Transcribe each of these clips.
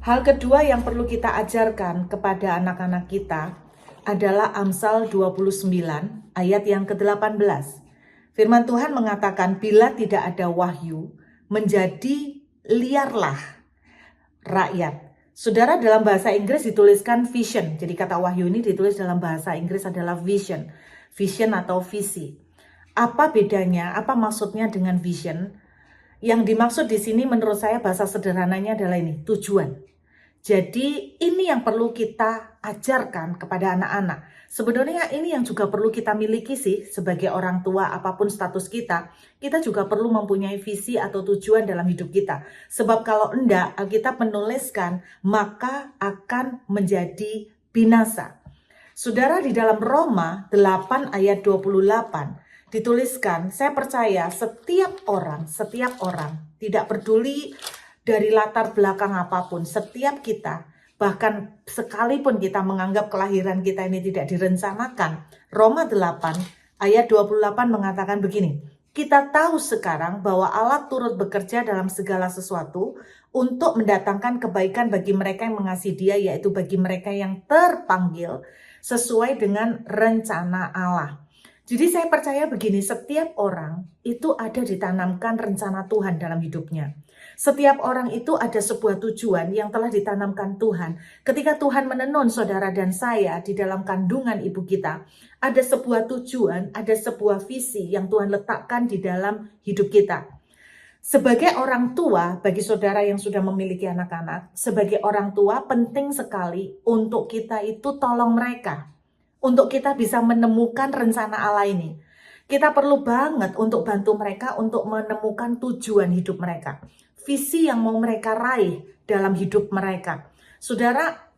Hal kedua yang perlu kita ajarkan kepada anak-anak kita adalah Amsal 29 ayat yang ke-18. Firman Tuhan mengatakan, bila tidak ada wahyu, menjadi liarlah rakyat. Saudara, dalam bahasa Inggris dituliskan vision. Jadi kata wahyu ini ditulis dalam bahasa Inggris adalah vision. Vision atau visi. Apa bedanya? Apa maksudnya dengan vision? Yang dimaksud di sini menurut saya bahasa sederhananya adalah ini, tujuan. Jadi ini yang perlu kita ajarkan kepada anak-anak. Sebenarnya ini yang juga perlu kita miliki sih sebagai orang tua, apapun status kita. Kita juga perlu mempunyai visi atau tujuan dalam hidup kita. Sebab kalau enggak, Alkitab menuliskan maka akan menjadi binasa. Saudara, di dalam Roma 8 ayat 28 dituliskan, saya percaya setiap orang tidak peduli dari latar belakang apapun, setiap kita, bahkan sekalipun kita menganggap kelahiran kita ini tidak direncanakan, Roma 8 ayat 28 mengatakan begini, kita tahu sekarang bahwa Allah turut bekerja dalam segala sesuatu untuk mendatangkan kebaikan bagi mereka yang mengasihi Dia, yaitu bagi mereka yang terpanggil sesuai dengan rencana Allah. Jadi saya percaya begini, setiap orang itu ada ditanamkan rencana Tuhan dalam hidupnya. Setiap orang itu ada sebuah tujuan yang telah ditanamkan Tuhan. Ketika Tuhan menenun saudara dan saya di dalam kandungan ibu kita, ada sebuah tujuan, ada sebuah visi yang Tuhan letakkan di dalam hidup kita. Sebagai orang tua, bagi saudara yang sudah memiliki anak-anak, sebagai orang tua penting sekali untuk kita itu tolong mereka. Untuk kita bisa menemukan rencana Allah ini. Kita perlu banget untuk bantu mereka untuk menemukan tujuan hidup mereka. Visi yang mau mereka raih dalam hidup mereka. Saudara,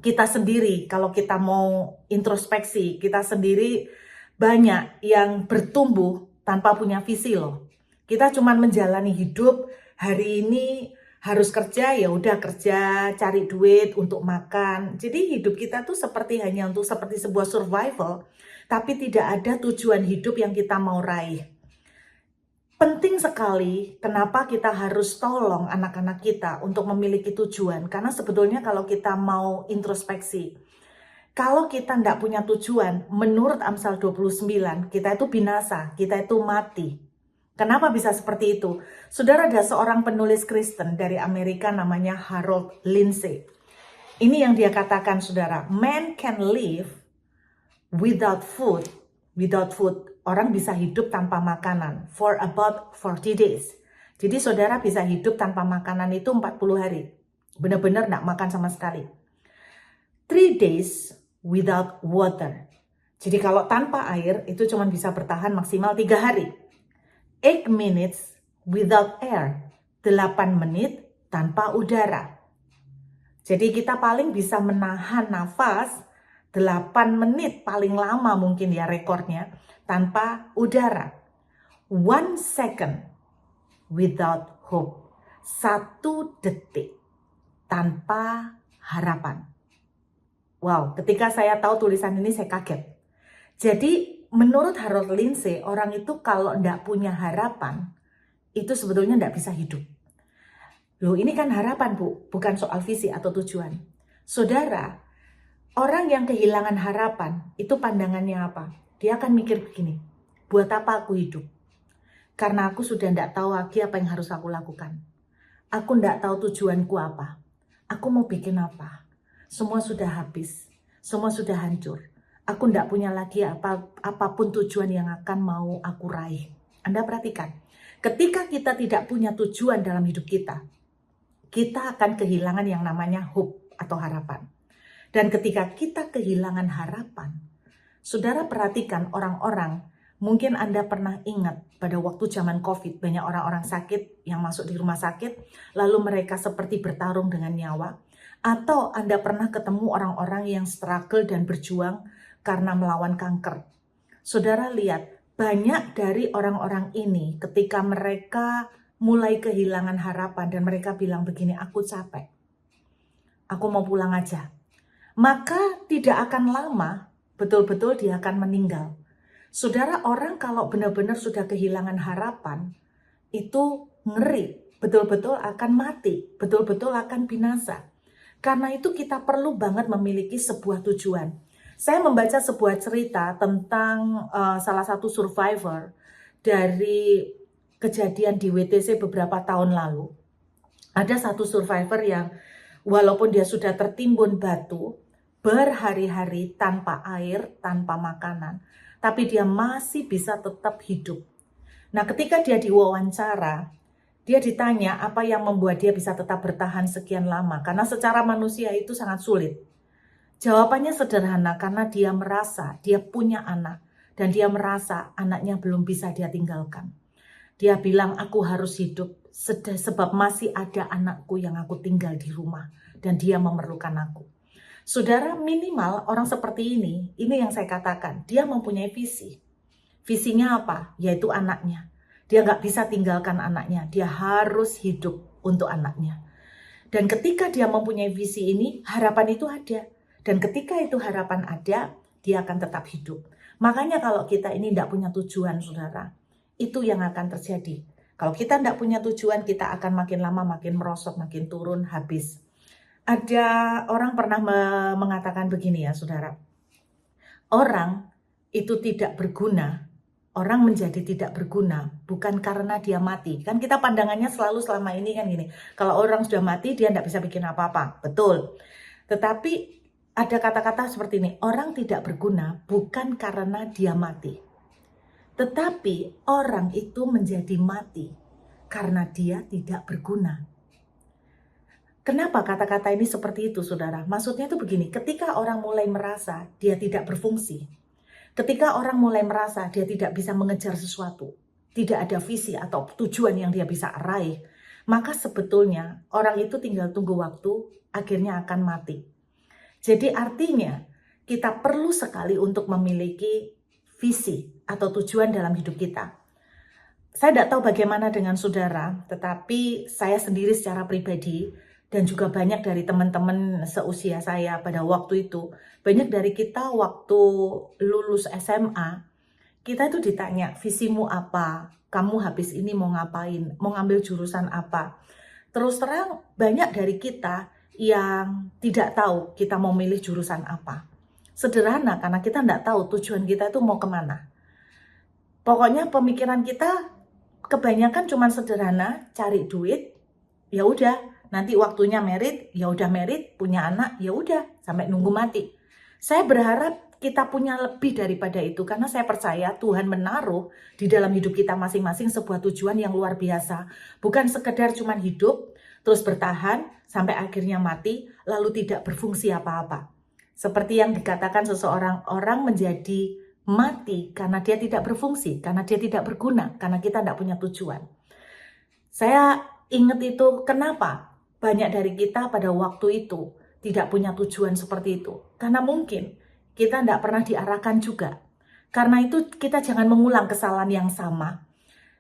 kita sendiri kalau kita mau introspeksi, kita sendiri banyak yang bertumbuh tanpa punya visi loh. Kita cuma menjalani hidup, hari ini harus kerja, ya udah kerja, cari duit untuk makan. Jadi hidup kita tuh hanya untuk seperti sebuah survival, tapi tidak ada tujuan hidup yang kita mau raih. Penting sekali kenapa kita harus tolong anak-anak kita untuk memiliki tujuan. Karena sebetulnya kalau kita mau introspeksi, kalau kita tidak punya tujuan, menurut Amsal 29, kita itu binasa, kita itu mati. Kenapa bisa seperti itu? Saudara, ada seorang penulis Kristen dari Amerika namanya Harold Lindsey. Ini yang dia katakan, saudara, man can live without food. Orang bisa hidup tanpa makanan for about 40 days. Jadi saudara bisa hidup tanpa makanan itu 40 hari. Benar-benar tidak makan sama sekali. 3 days without water. Jadi kalau tanpa air itu cuma bisa bertahan maksimal 3 hari. 8 minutes without air. 8 menit tanpa udara. Jadi kita paling bisa menahan nafas 8 menit paling lama mungkin ya rekornya tanpa udara. 1 second without hope. 1 detik tanpa harapan. Wow, ketika saya tahu tulisan ini saya kaget. Jadi menurut Harold Lindsey, orang itu kalau tidak punya harapan, itu sebetulnya tidak bisa hidup. Loh, ini kan harapan, Bu, bukan soal visi atau tujuan. Saudara, orang yang kehilangan harapan, itu pandangannya apa? Dia akan mikir begini, buat apa aku hidup? Karena aku sudah tidak tahu lagi apa yang harus aku lakukan. Aku tidak tahu tujuanku apa. Aku mau bikin apa? Semua sudah habis, semua sudah hancur. Aku tidak punya lagi apapun tujuan yang akan mau aku raih. Anda perhatikan, ketika kita tidak punya tujuan dalam hidup kita akan kehilangan yang namanya hope atau harapan. Dan ketika kita kehilangan harapan, saudara perhatikan orang-orang, mungkin Anda pernah ingat pada waktu zaman COVID, banyak orang-orang sakit yang masuk di rumah sakit, lalu mereka seperti bertarung dengan nyawa. Atau Anda pernah ketemu orang-orang yang struggle dan berjuang karena melawan kanker. Saudara lihat, banyak dari orang-orang ini ketika mereka mulai kehilangan harapan dan mereka bilang begini, aku capek, aku mau pulang aja. Maka tidak akan lama, betul-betul dia akan meninggal. Saudara, orang kalau benar-benar sudah kehilangan harapan, itu ngeri. betul-betul akan mati, betul-betul akan binasa. Karena itu kita perlu banget memiliki sebuah tujuan. Saya membaca sebuah cerita tentang salah satu survivor dari kejadian di WTC beberapa tahun lalu. Ada satu survivor yang walaupun dia sudah tertimbun batu berhari-hari tanpa air, tanpa makanan, tapi dia masih bisa tetap hidup. Nah, ketika dia diwawancara, dia ditanya apa yang membuat dia bisa tetap bertahan sekian lama. Karena secara manusia itu sangat sulit. Jawabannya sederhana, karena dia merasa dia punya anak. Dan dia merasa anaknya belum bisa dia tinggalkan. Dia bilang, aku harus hidup sebab masih ada anakku yang aku tinggal di rumah. Dan dia memerlukan aku. Saudara, minimal orang seperti ini yang saya katakan, dia mempunyai visi. Visinya apa? Yaitu anaknya. Dia nggak bisa tinggalkan anaknya. Dia harus hidup untuk anaknya. Dan ketika dia mempunyai visi ini, harapan itu ada. Dan ketika itu harapan ada, dia akan tetap hidup. Makanya kalau kita ini tidak punya tujuan, saudara, itu yang akan terjadi. Kalau kita tidak punya tujuan, kita akan makin lama makin merosot, makin turun, habis. Ada orang pernah mengatakan begini ya, saudara. Orang itu tidak berguna. Orang menjadi tidak berguna bukan karena dia mati. Kan kita pandangannya selalu selama ini kan gini. Kalau orang sudah mati dia tidak bisa bikin apa-apa. Betul. Tetapi ada kata-kata seperti ini. Orang tidak berguna bukan karena dia mati. Tetapi orang itu menjadi mati karena dia tidak berguna. Kenapa kata-kata ini seperti itu, saudara? Maksudnya itu begini. Ketika orang mulai merasa dia tidak berfungsi, ketika orang mulai merasa dia tidak bisa mengejar sesuatu, tidak ada visi atau tujuan yang dia bisa raih, maka sebetulnya orang itu tinggal tunggu waktu, akhirnya akan mati. Jadi artinya kita perlu sekali untuk memiliki visi atau tujuan dalam hidup kita. Saya tidak tahu bagaimana dengan saudara, tetapi saya sendiri secara pribadi dan juga banyak dari teman-teman seusia saya pada waktu itu, banyak dari kita waktu lulus SMA, kita itu ditanya, visimu apa? Kamu habis ini mau ngapain? Mau ngambil jurusan apa? Terus terang banyak dari kita yang tidak tahu kita mau milih jurusan apa. Sederhana, karena kita tidak tahu tujuan kita itu mau kemana. Pokoknya pemikiran kita kebanyakan cuma sederhana, cari duit, ya udah. Nanti waktunya merit, ya udah merit, punya anak, ya udah sampai nunggu mati. Saya berharap kita punya lebih daripada itu karena saya percaya Tuhan menaruh di dalam hidup kita masing-masing sebuah tujuan yang luar biasa. Bukan sekedar cuman hidup, terus bertahan sampai akhirnya mati, lalu tidak berfungsi apa-apa. Seperti yang dikatakan seseorang, orang menjadi mati karena dia tidak berfungsi, karena dia tidak berguna, karena kita tidak punya tujuan. Saya ingat itu kenapa? Banyak dari kita pada waktu itu tidak punya tujuan seperti itu. Karena mungkin kita tidak pernah diarahkan juga. Karena itu kita jangan mengulang kesalahan yang sama.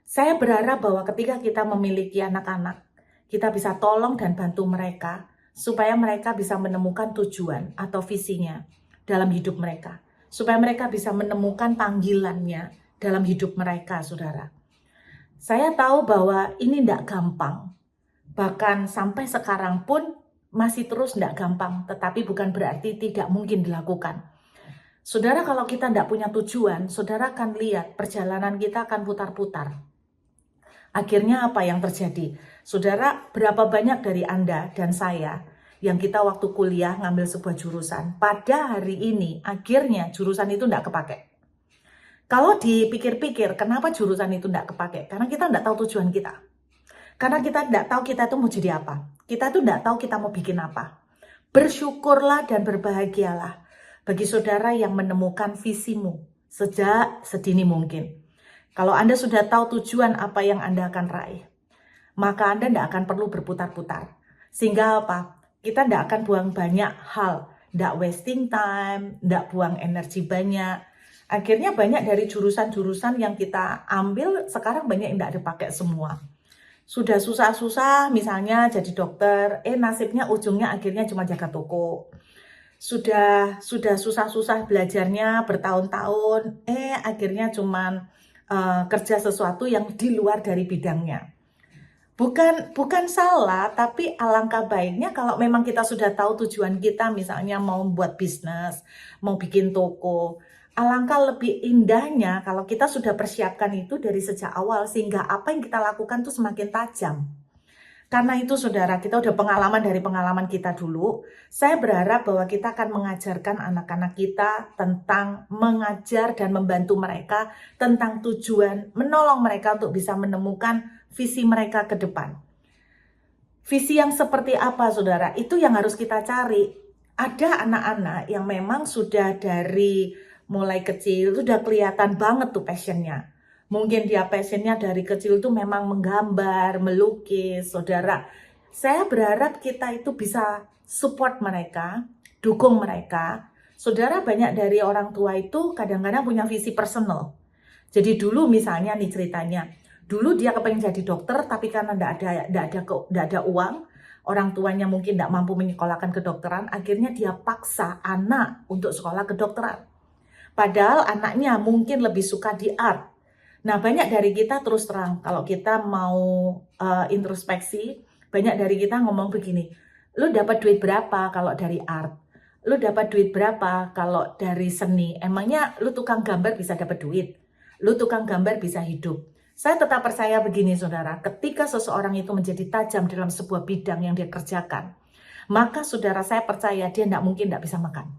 Saya berharap bahwa ketika kita memiliki anak-anak, kita bisa tolong dan bantu mereka supaya mereka bisa menemukan tujuan atau visinya dalam hidup mereka. Supaya mereka bisa menemukan panggilannya dalam hidup mereka, saudara. Saya tahu bahwa ini tidak gampang. Bahkan sampai sekarang pun masih terus tidak gampang, tetapi bukan berarti tidak mungkin dilakukan. Saudara, kalau kita tidak punya tujuan, saudara akan lihat perjalanan kita akan putar-putar. Akhirnya apa yang terjadi? Saudara, berapa banyak dari Anda dan saya yang kita waktu kuliah ngambil sebuah jurusan, pada hari ini akhirnya jurusan itu tidak kepake. Kalau dipikir-pikir, kenapa jurusan itu tidak kepake? Karena kita tidak tahu tujuan kita. Karena kita tidak tahu kita itu mau jadi apa. Kita itu tidak tahu kita mau bikin apa. Bersyukurlah dan berbahagialah bagi saudara yang menemukan visimu sejak sedini mungkin. Kalau Anda sudah tahu tujuan apa yang Anda akan raih, maka Anda tidak akan perlu berputar-putar. Sehingga apa? Kita tidak akan buang banyak hal. Tidak wasting time, tidak buang energi banyak. Akhirnya banyak dari jurusan-jurusan yang kita ambil sekarang banyak yang tidak dipakai semua. Sudah susah-susah misalnya jadi dokter, nasibnya ujungnya akhirnya cuma jaga toko. Sudah susah-susah belajarnya bertahun-tahun, akhirnya cuma kerja sesuatu yang di luar dari bidangnya. bukan salah, tapi alangkah baiknya kalau memang kita sudah tahu tujuan kita, misalnya mau buat bisnis, mau bikin toko, alangkah lebih indahnya kalau kita sudah persiapkan itu dari sejak awal, sehingga apa yang kita lakukan tuh semakin tajam. Karena itu saudara, kita udah pengalaman dari pengalaman kita dulu. Saya berharap bahwa kita akan mengajarkan anak-anak kita tentang mengajar dan membantu mereka tentang tujuan, menolong mereka untuk bisa menemukan visi mereka ke depan. Visi yang seperti apa saudara? Itu yang harus kita cari. Ada anak-anak yang memang sudah dari mulai kecil sudah kelihatan banget tuh passionnya. Mungkin dia passionnya dari kecil tuh memang menggambar, melukis, saudara. Saya berharap kita itu bisa support mereka, dukung mereka. Saudara, banyak dari orang tua itu kadang-kadang punya visi personal. Jadi dulu misalnya nih ceritanya, dulu dia kepengen jadi dokter, tapi karena tidak ada uang, orang tuanya mungkin tidak mampu menyekolahkan kedokteran, akhirnya dia paksa anak untuk sekolah kedokteran. Padahal anaknya mungkin lebih suka di art. Nah, banyak dari kita terus terang, kalau kita mau introspeksi, banyak dari kita ngomong begini, lu dapat duit berapa kalau dari art? Lu dapat duit berapa kalau dari seni? Emangnya lu tukang gambar bisa dapat duit? Lu tukang gambar bisa hidup? Saya tetap percaya begini saudara, ketika seseorang itu menjadi tajam dalam sebuah bidang yang dia kerjakan, maka saudara, saya percaya dia tidak mungkin tidak bisa makan.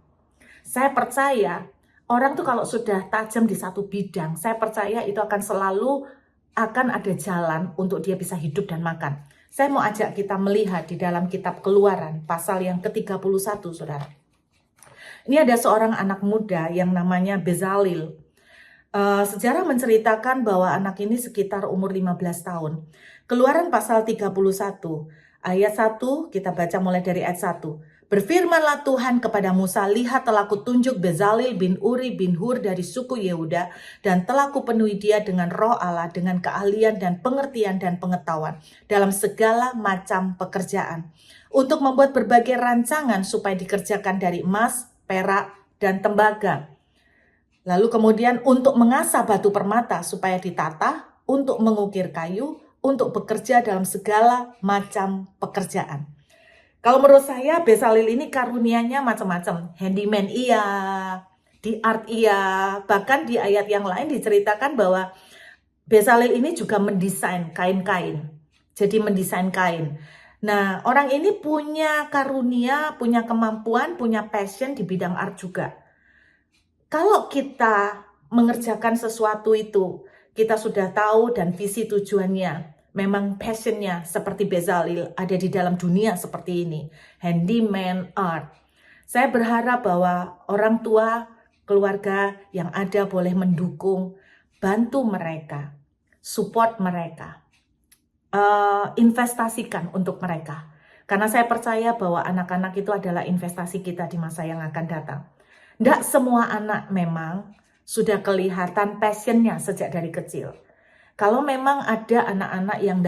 Saya percaya orang tuh kalau sudah tajam di satu bidang, saya percaya itu akan selalu ada jalan untuk dia bisa hidup dan makan. Saya mau ajak kita melihat di dalam kitab Keluaran, pasal yang ke-31, saudara. Ini ada seorang anak muda yang namanya Bezalel. Sejarah menceritakan bahwa anak ini sekitar umur 15 tahun. Keluaran pasal 31, ayat 1, kita baca mulai dari ayat 1. Berfirmanlah Tuhan kepada Musa, lihat telah kutunjuk Bezalel bin Uri bin Hur dari suku Yehuda, dan telah kupenuhi dia dengan roh Allah, dengan keahlian dan pengertian dan pengetahuan dalam segala macam pekerjaan, untuk membuat berbagai rancangan supaya dikerjakan dari emas, perak, dan tembaga. Lalu kemudian untuk mengasah batu permata supaya ditata, untuk mengukir kayu, untuk bekerja dalam segala macam pekerjaan. Kalau menurut saya Bezalel ini karunianya macam-macam. Handyman iya, di art iya, bahkan di ayat yang lain diceritakan bahwa Bezalel ini juga mendesain kain-kain. Jadi mendesain kain. Nah, orang ini punya karunia, punya kemampuan, punya passion di bidang art juga. Kalau kita mengerjakan sesuatu itu, kita sudah tahu dan visi tujuannya, memang passionnya seperti Bezalel ada di dalam dunia seperti ini, handyman, art. Saya berharap bahwa orang tua, keluarga yang ada boleh mendukung, bantu mereka, support mereka, investasikan untuk mereka. Karena saya percaya bahwa anak-anak itu adalah investasi kita di masa yang akan datang. Tidak semua anak memang sudah kelihatan passionnya sejak dari kecil. Kalau memang ada anak-anak yang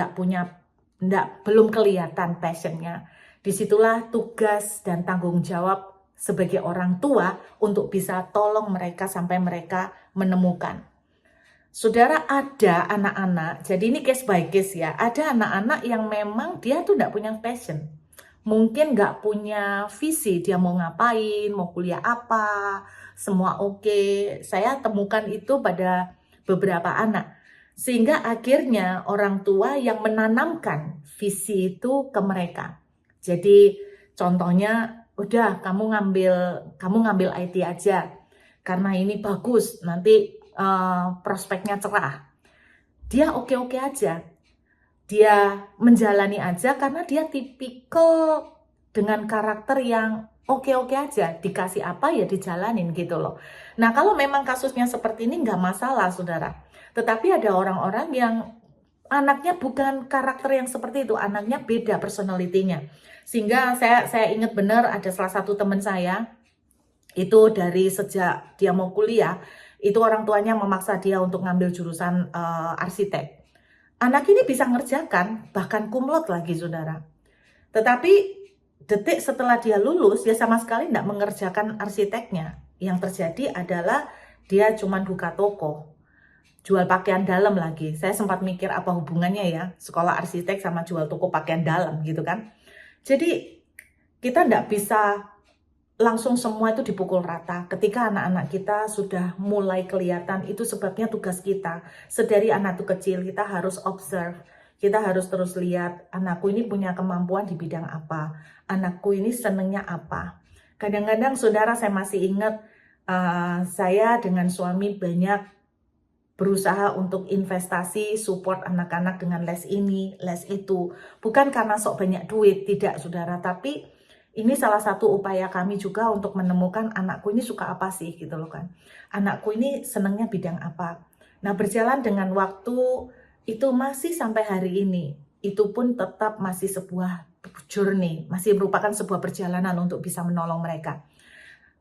belum kelihatan passionnya, disitulah tugas dan tanggung jawab sebagai orang tua untuk bisa tolong mereka sampai mereka menemukan. Saudara, ada anak-anak, jadi ini case by case ya, ada anak-anak yang memang dia tuh tidak punya passion. Mungkin nggak punya visi, dia mau ngapain, mau kuliah apa, semua oke. Saya temukan itu pada beberapa anak. Sehingga akhirnya orang tua yang menanamkan visi itu ke mereka. Jadi contohnya, udah kamu ngambil IT aja, karena ini bagus, nanti prospeknya cerah. Dia oke-oke aja. Dia menjalani aja karena dia tipikal dengan karakter yang oke-oke aja. Dikasih apa ya dijalanin gitu loh. Nah, kalau memang kasusnya seperti ini nggak masalah saudara. Tetapi ada orang-orang yang anaknya bukan karakter yang seperti itu. Anaknya beda personalitinya. Sehingga saya ingat benar ada salah satu teman saya. Itu dari sejak dia mau kuliah. Itu orang tuanya memaksa dia untuk ngambil jurusan arsitek. Anak ini bisa ngerjakan, bahkan kumlot lagi saudara. Tetapi detik setelah dia lulus, dia sama sekali tidak mengerjakan arsiteknya. Yang terjadi adalah dia cuma buka toko. jual pakaian dalam lagi. Saya sempat mikir apa hubungannya ya sekolah arsitek sama jual toko pakaian dalam gitu kan. Jadi kita tidak bisa langsung semua itu dipukul rata. Ketika anak-anak kita sudah mulai kelihatan, itu sebabnya tugas kita. Sedari anak itu kecil, kita harus observe. Kita harus terus lihat, anakku ini punya kemampuan di bidang apa. Anakku ini senengnya apa. Kadang-kadang saudara, saya masih ingat, saya dengan suami banyak berusaha untuk investasi, support anak-anak dengan les ini, les itu. Bukan karena sok banyak duit, tidak saudara, tapi ini salah satu upaya kami juga untuk menemukan anakku ini suka apa sih gitu loh kan. Anakku ini senangnya bidang apa. Nah, berjalan dengan waktu itu masih sampai hari ini. Itu pun tetap masih sebuah journey, masih merupakan sebuah perjalanan untuk bisa menolong mereka.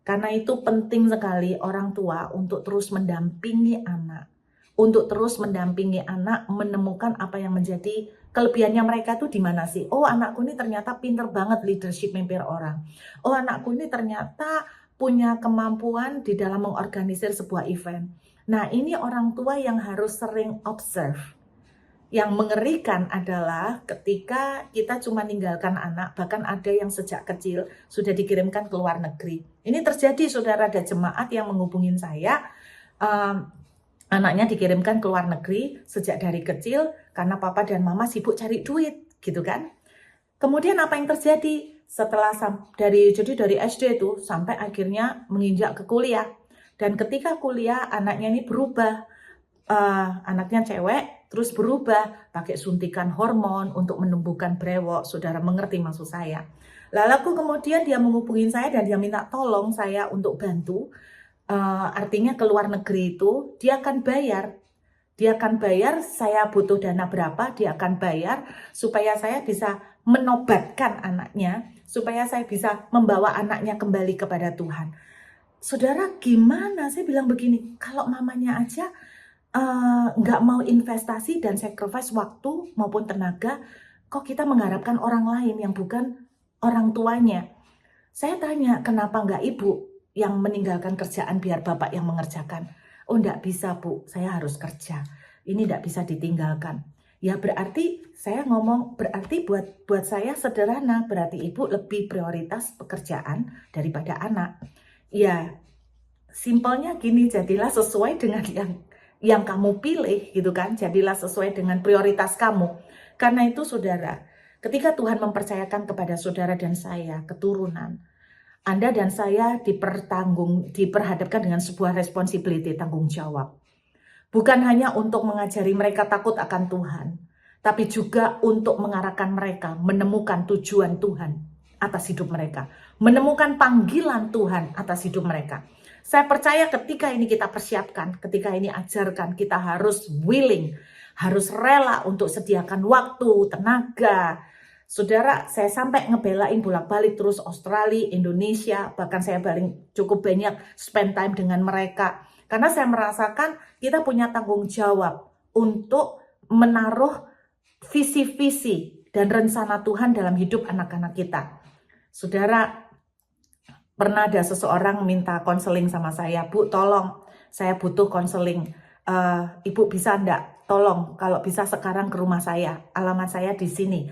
Karena itu penting sekali orang tua untuk terus mendampingi anak. Untuk terus mendampingi anak menemukan apa yang menjadi kelebihannya mereka tuh di mana sih? Oh, anakku ini ternyata pinter banget leadership mimpin orang. Oh, anakku ini ternyata punya kemampuan di dalam mengorganisir sebuah event. Nah, ini orang tua yang harus sering observe. Yang mengerikan adalah ketika kita cuma ninggalkan anak, bahkan ada yang sejak kecil sudah dikirimkan ke luar negeri. Ini terjadi, saudara, ada jemaat yang menghubungin saya, anaknya dikirimkan ke luar negeri sejak dari kecil karena papa dan mama sibuk cari duit, gitu kan. Kemudian apa yang terjadi setelah dari SD itu sampai akhirnya menginjak ke kuliah. Dan ketika kuliah anaknya ini berubah, anaknya cewek terus berubah pakai suntikan hormon untuk menumbuhkan brewok. Saudara mengerti maksud saya. Lalu kemudian dia menghubungi saya dan dia minta tolong saya untuk bantu. Artinya ke luar negeri itu dia akan bayar. Dia akan bayar, saya butuh dana berapa, dia akan bayar supaya saya bisa menobatkan anaknya, supaya saya bisa membawa anaknya kembali kepada Tuhan. Saudara, gimana? Saya bilang begini, kalau mamanya aja nggak mau investasi dan sacrifice waktu maupun tenaga, kok kita mengharapkan orang lain yang bukan orang tuanya? Saya tanya, kenapa nggak ibu yang meninggalkan kerjaan biar bapak yang mengerjakan? Oh, nggak bisa bu, saya harus kerja. Ini nggak bisa ditinggalkan. Ya berarti saya ngomong, berarti buat saya sederhana, berarti ibu lebih prioritas pekerjaan daripada anak. Ya simpelnya gini, jadilah sesuai dengan yang kamu pilih gitu kan, jadilah sesuai dengan prioritas kamu. Karena itu saudara, ketika Tuhan mempercayakan kepada saudara dan saya keturunan, Anda dan saya diperhadapkan dengan sebuah responsibility, tanggung jawab. Bukan hanya untuk mengajari mereka takut akan Tuhan, tapi juga untuk mengarahkan mereka menemukan tujuan Tuhan atas hidup mereka, menemukan panggilan Tuhan atas hidup mereka. Saya percaya ketika ini kita persiapkan, ketika ini ajarkan, kita harus willing, harus rela untuk sediakan waktu, tenaga. Saudara, saya sampai ngebelain bolak-balik terus Australia, Indonesia, bahkan saya cukup banyak spend time dengan mereka. Karena saya merasakan kita punya tanggung jawab untuk menaruh visi-visi dan rencana Tuhan dalam hidup anak-anak kita. Saudara, pernah ada seseorang minta konseling sama saya, Bu tolong saya butuh konseling, Ibu bisa enggak tolong kalau bisa sekarang ke rumah saya, alamat saya di sini.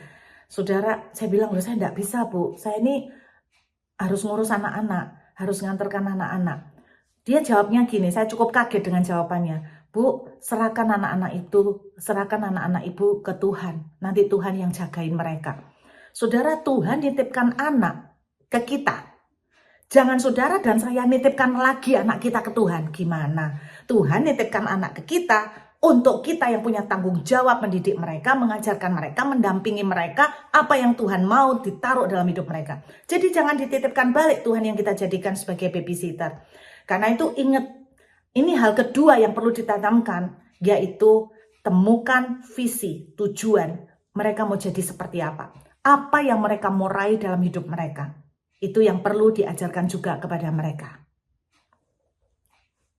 Saudara, saya bilang loh saya enggak bisa Bu, saya ini harus ngurus anak-anak, harus nganterkan anak-anak. Dia jawabnya gini, saya cukup kaget dengan jawabannya, Bu serahkan anak-anak ibu ke Tuhan, nanti Tuhan yang jagain mereka. Saudara, Tuhan nitipkan anak ke kita. Jangan saudara dan saya nitipkan lagi anak kita ke Tuhan. Gimana? Tuhan nitipkan anak ke kita untuk kita yang punya tanggung jawab mendidik mereka, mengajarkan mereka, mendampingi mereka, apa yang Tuhan mau ditaruh dalam hidup mereka. Jadi jangan dititipkan balik Tuhan yang kita jadikan sebagai babysitter. Karena itu ingat, ini hal kedua yang perlu ditanamkan, yaitu temukan visi, tujuan mereka mau jadi seperti apa. Apa yang mereka mau raih dalam hidup mereka. Itu yang perlu diajarkan juga kepada mereka.